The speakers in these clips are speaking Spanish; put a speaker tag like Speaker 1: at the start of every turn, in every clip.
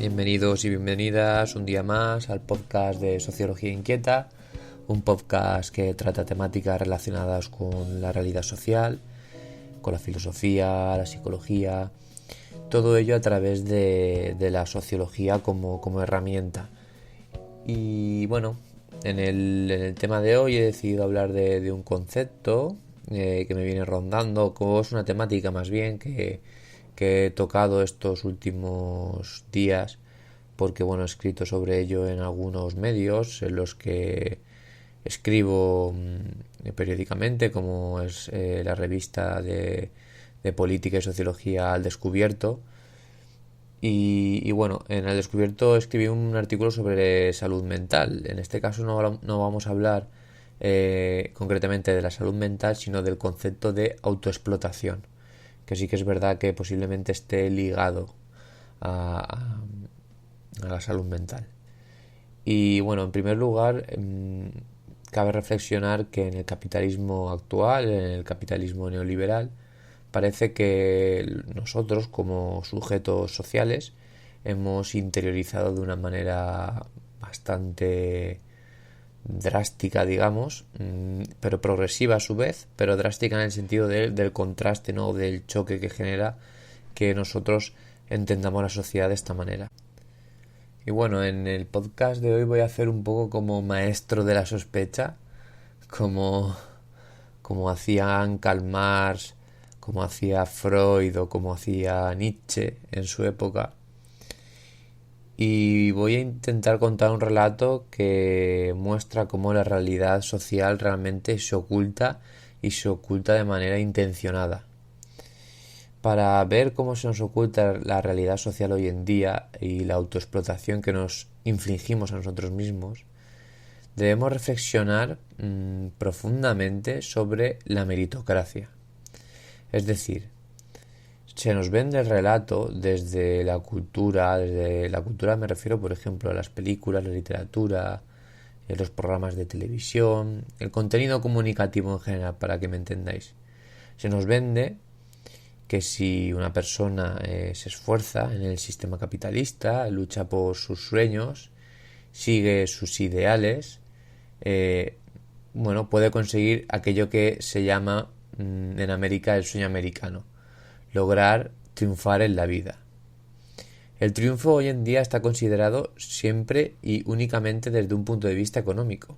Speaker 1: Bienvenidos y bienvenidas un día más al podcast de Sociología Inquieta, un podcast que trata temáticas relacionadas con la realidad social, con la filosofía, la psicología, todo ello a través de la sociología como herramienta. Y bueno, en el tema de hoy he decidido hablar de un concepto que me viene rondando, como es una temática más bien que he tocado estos últimos días, porque bueno, he escrito sobre ello en algunos medios en los que escribo periódicamente, como es la revista de política y sociología Al Descubierto. Y bueno, en Al Descubierto escribí un artículo sobre salud mental. En este caso no vamos a hablar concretamente de la salud mental, sino del concepto de autoexplotación, que sí que es verdad que posiblemente esté ligado a la salud mental. Y bueno, en primer lugar, cabe reflexionar que en el capitalismo actual, en el capitalismo neoliberal, parece que nosotros como sujetos sociales hemos interiorizado de una manera bastante drástica, digamos, pero progresiva a su vez, pero drástica en el sentido del contraste, ¿no? Del choque que genera que nosotros entendamos la sociedad de esta manera. Y bueno, en el podcast de hoy voy a hacer un poco como maestro de la sospecha, como, como hacían Karl Marx, como hacía Freud o como hacía Nietzsche en su época. Y voy a intentar contar un relato que muestra cómo la realidad social realmente se oculta y se oculta de manera intencionada. Para ver cómo se nos oculta la realidad social hoy en día y la autoexplotación que nos infligimos a nosotros mismos, debemos reflexionar profundamente sobre la meritocracia. Es decir, se nos vende el relato desde la cultura me refiero por ejemplo a las películas, la literatura, los programas de televisión, el contenido comunicativo en general, para que me entendáis. Se nos vende que si una persona se esfuerza en el sistema capitalista, lucha por sus sueños, sigue sus ideales, bueno, puede conseguir aquello que se llama en América el sueño americano, lograr triunfar en la vida. El triunfo hoy en día está considerado siempre y únicamente desde un punto de vista económico.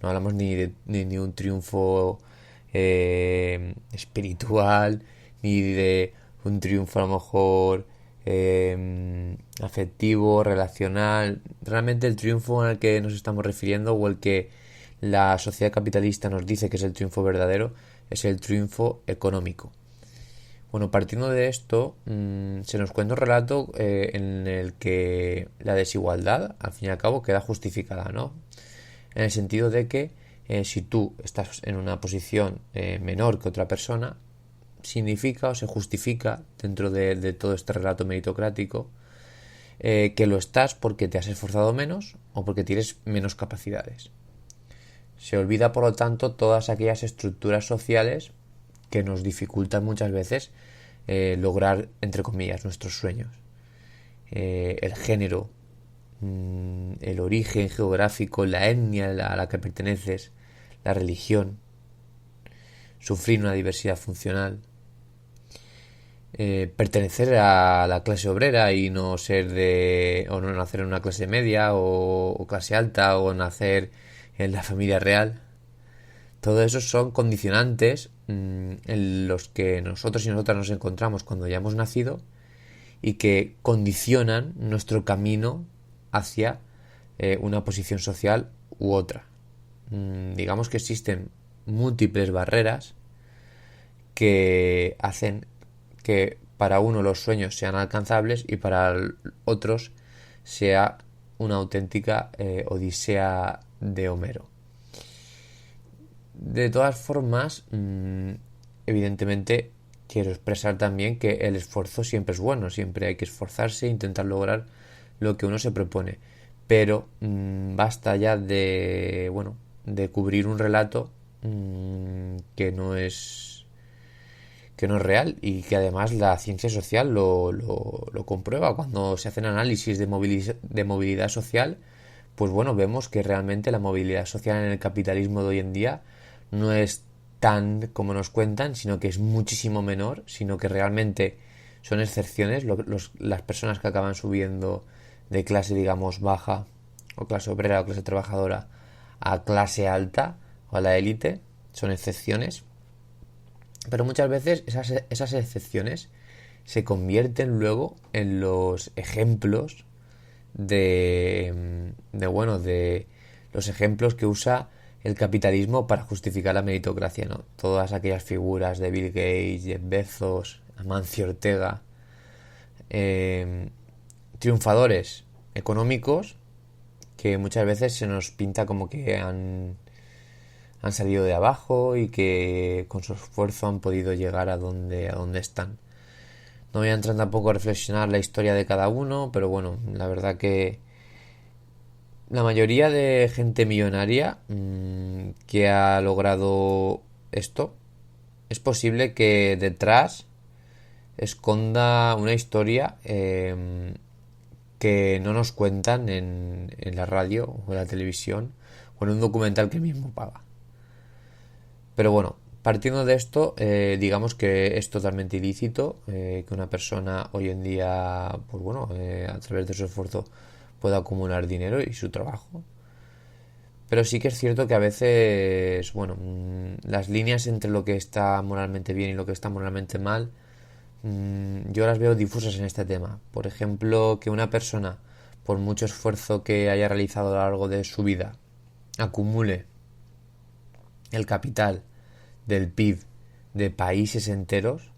Speaker 1: No hablamos ni un triunfo espiritual, ni de un triunfo a lo mejor afectivo, relacional. Realmente el triunfo al que nos estamos refiriendo o el que la sociedad capitalista nos dice que es el triunfo verdadero es el triunfo económico. Bueno, partiendo de esto, se nos cuenta un relato en el que la desigualdad, al fin y al cabo, queda justificada, ¿no? En el sentido de que si tú estás en una posición menor que otra persona, significa o se justifica dentro de todo este relato meritocrático que lo estás porque te has esforzado menos o porque tienes menos capacidades. Se olvida, por lo tanto, todas aquellas estructuras sociales que nos dificultan muchas veces lograr, entre comillas, nuestros sueños. El género, el origen geográfico, la etnia a la que perteneces, la religión, sufrir una diversidad funcional, pertenecer a la clase obrera y no ser o no nacer en una clase media o clase alta o nacer en la familia real. Todo eso son condicionantes en los que nosotros y nosotras nos encontramos cuando ya hemos nacido y que condicionan nuestro camino hacia una posición social u otra. Digamos que existen múltiples barreras que hacen que para uno los sueños sean alcanzables y para otros sea una auténtica odisea de Homero. De todas formas, evidentemente quiero expresar también que el esfuerzo siempre es bueno, siempre hay que esforzarse e intentar lograr lo que uno se propone, pero basta ya de cubrir un relato que no es que no es real y que además la ciencia social lo comprueba. Cuando se hacen análisis de movilidad social, pues bueno, vemos que realmente la movilidad social en el capitalismo de hoy en día no es tan como nos cuentan, sino que es muchísimo menor, sino que realmente son excepciones las personas que acaban subiendo de clase, digamos, baja, o clase obrera, o clase trabajadora, a clase alta, o a la élite, son excepciones. Pero muchas veces esas excepciones se convierten luego en los ejemplos de los ejemplos que usa el capitalismo para justificar la meritocracia, ¿no? Todas aquellas figuras de Bill Gates, Jeff Bezos, Amancio Ortega, eh, triunfadores económicos que muchas veces se nos pinta como que han salido de abajo y que con su esfuerzo han podido llegar a donde están. No voy a entrar tampoco a reflexionar la historia de cada uno, pero bueno, la verdad que la mayoría de gente millonaria que ha logrado esto, es posible que detrás esconda una historia que no nos cuentan en la radio o en la televisión o en un documental que mismo paga. Pero bueno, partiendo de esto, digamos que es totalmente ilícito que una persona hoy en día, pues bueno, a través de su esfuerzo pueda acumular dinero y su trabajo. Pero sí que es cierto que a veces, bueno, las líneas entre lo que está moralmente bien y lo que está moralmente mal, yo las veo difusas en este tema. Por ejemplo, que una persona, por mucho esfuerzo que haya realizado a lo largo de su vida, acumule el capital del PIB de países enteros,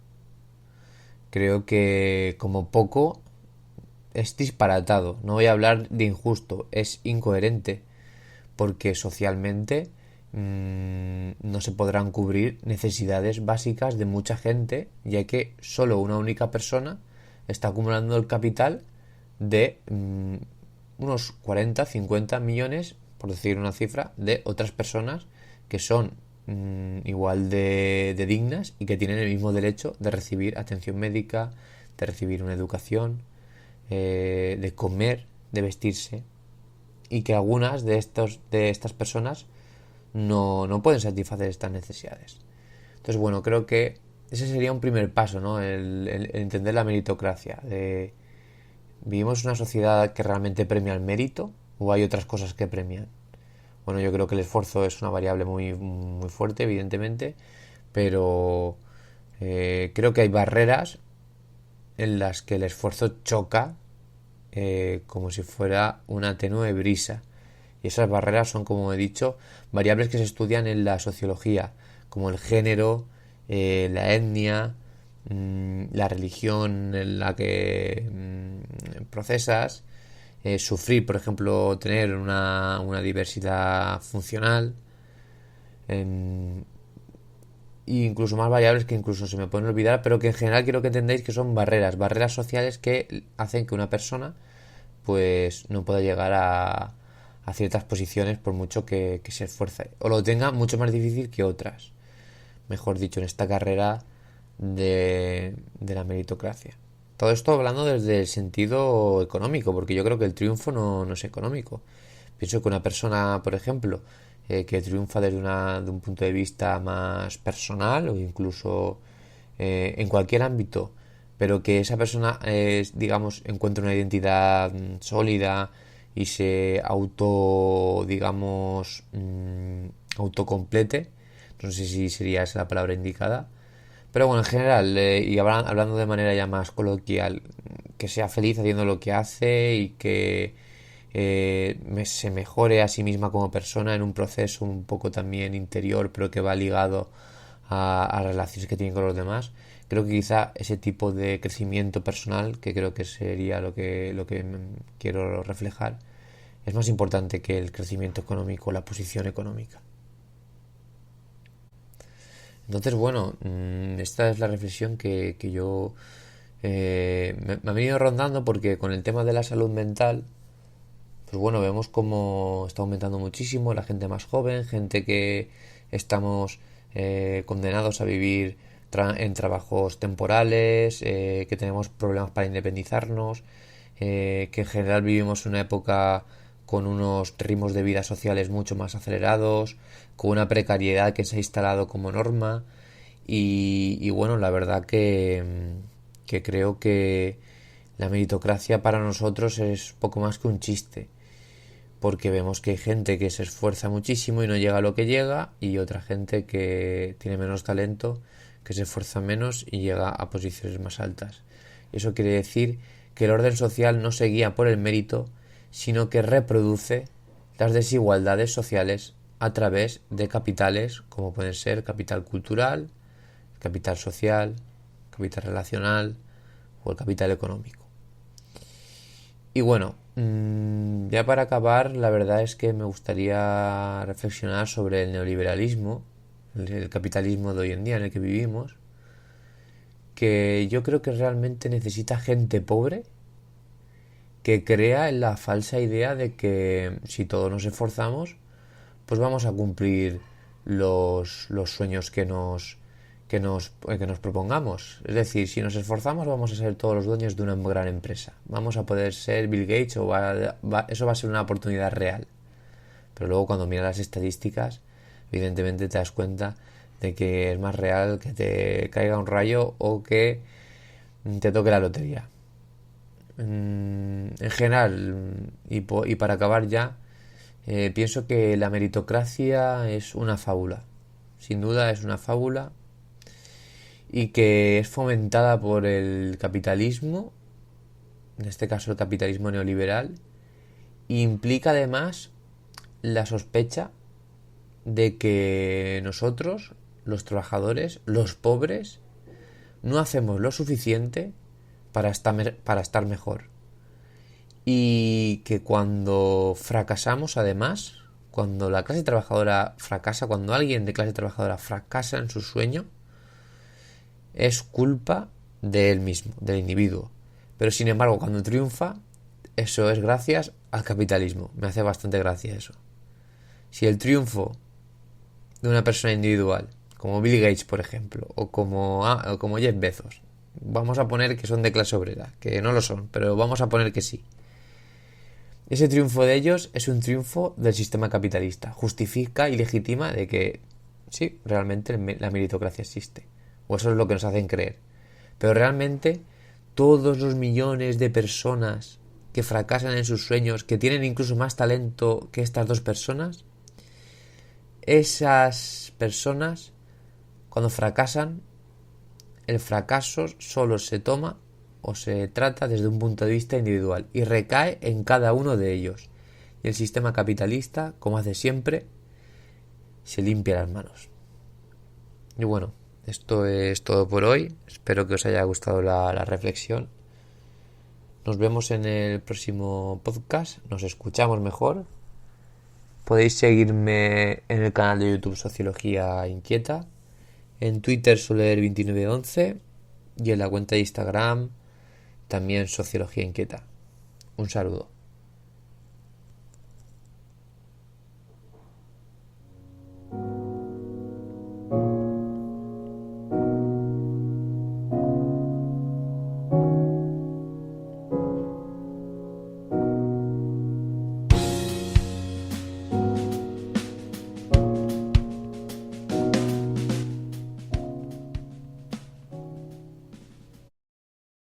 Speaker 1: creo que como poco es disparatado. No voy a hablar de injusto, es incoherente, porque socialmente no se podrán cubrir necesidades básicas de mucha gente, ya que solo una única persona está acumulando el capital de unos 40, 50 millones, por decir una cifra, de otras personas que son igual de dignas y que tienen el mismo derecho de recibir atención médica, de recibir una educación, de comer, de vestirse, y que algunas de estas personas no pueden satisfacer estas necesidades. Entonces, bueno, creo que ese sería un primer paso, ¿no? El entender la meritocracia. ¿Vivimos una sociedad que realmente premia el mérito o hay otras cosas que premian? Bueno, yo creo que el esfuerzo es una variable muy, muy fuerte, evidentemente, pero creo que hay barreras en las que el esfuerzo choca como si fuera una tenue brisa. Y esas barreras son, como he dicho, variables que se estudian en la sociología, como el género, la etnia, la religión en la que procesas, sufrir, por ejemplo, tener una diversidad funcional, e incluso más variables que incluso se me pueden olvidar, pero que en general quiero que entendáis que son barreras sociales que hacen que una persona pues no pueda llegar a ciertas posiciones por mucho que se esfuerce, o lo tenga mucho más difícil que otras, mejor dicho, en esta carrera de la meritocracia. Todo esto hablando desde el sentido económico, porque yo creo que el triunfo no es económico. Pienso que una persona, por ejemplo, que triunfa de un punto de vista más personal o incluso en cualquier ámbito, pero que esa persona, digamos, encuentre una identidad sólida y se digamos, autocomplete, no sé si sería esa la palabra indicada, pero bueno, en general, y hablando de manera ya más coloquial, que sea feliz haciendo lo que hace y que se mejore a sí misma como persona en un proceso un poco también interior, pero que va ligado a las relaciones que tiene con los demás. Creo que quizá ese tipo de crecimiento personal, que creo que sería lo que quiero reflejar, es más importante que el crecimiento económico, la posición económica. Entonces, bueno, esta es la reflexión que yo me ha venido rondando, porque con el tema de la salud mental, pues bueno, vemos cómo está aumentando muchísimo la gente más joven, gente que estamos condenados a vivir en trabajos temporales, que tenemos problemas para independizarnos, que en general vivimos una época con unos ritmos de vida sociales mucho más acelerados, con una precariedad que se ha instalado como norma y bueno, la verdad que creo que la meritocracia para nosotros es poco más que un chiste, porque vemos que hay gente que se esfuerza muchísimo y no llega a lo que llega, y otra gente que tiene menos talento, que se esfuerza menos y llega a posiciones más altas. Eso quiere decir que el orden social no se guía por el mérito, sino que reproduce las desigualdades sociales a través de capitales como pueden ser capital cultural, capital social, capital relacional o el capital económico. Y bueno, ya para acabar, la verdad es que me gustaría reflexionar sobre el neoliberalismo, el capitalismo de hoy en día en el que vivimos, que yo creo que realmente necesita gente pobre que crea en la falsa idea de que si todos nos esforzamos, pues vamos a cumplir los sueños que nos propongamos. Es decir, si nos esforzamos vamos a ser todos los dueños de una gran empresa. Vamos a poder ser Bill Gates eso va a ser una oportunidad real. Pero luego cuando miras las estadísticas, evidentemente te das cuenta de que es más real que te caiga un rayo o que te toque la lotería. En general, y para acabar ya, pienso que la meritocracia es una fábula. Sin duda es una fábula y que es fomentada por el capitalismo, en este caso el capitalismo neoliberal, e implica además la sospecha de que nosotros, los trabajadores, los pobres, no hacemos lo suficiente para estar mejor. Y que cuando fracasamos, además, cuando la clase trabajadora fracasa, cuando alguien de clase trabajadora fracasa en su sueño, es culpa de él mismo, del individuo. Pero sin embargo, cuando triunfa, eso es gracias al capitalismo. Me hace bastante gracia eso. Si el triunfo de una persona individual, como Bill Gates, por ejemplo, o como Jeff Bezos, vamos a poner que son de clase obrera, que no lo son, pero vamos a poner que sí. Ese triunfo de ellos es un triunfo del sistema capitalista. Justifica y legitima de que sí, realmente la meritocracia existe. O eso es lo que nos hacen creer. Pero realmente todos los millones de personas que fracasan en sus sueños, que tienen incluso más talento que estas dos personas, esas personas, cuando fracasan, el fracaso solo se toma o se trata desde un punto de vista individual y recae en cada uno de ellos. Y el sistema capitalista, como hace siempre, se limpia las manos. Y bueno, esto es todo por hoy. Espero que os haya gustado la reflexión. Nos vemos en el próximo podcast. Nos escuchamos mejor. Podéis seguirme en el canal de YouTube Sociología Inquieta, en Twitter Soler2911 y en la cuenta de Instagram también Sociología Inquieta. Un saludo.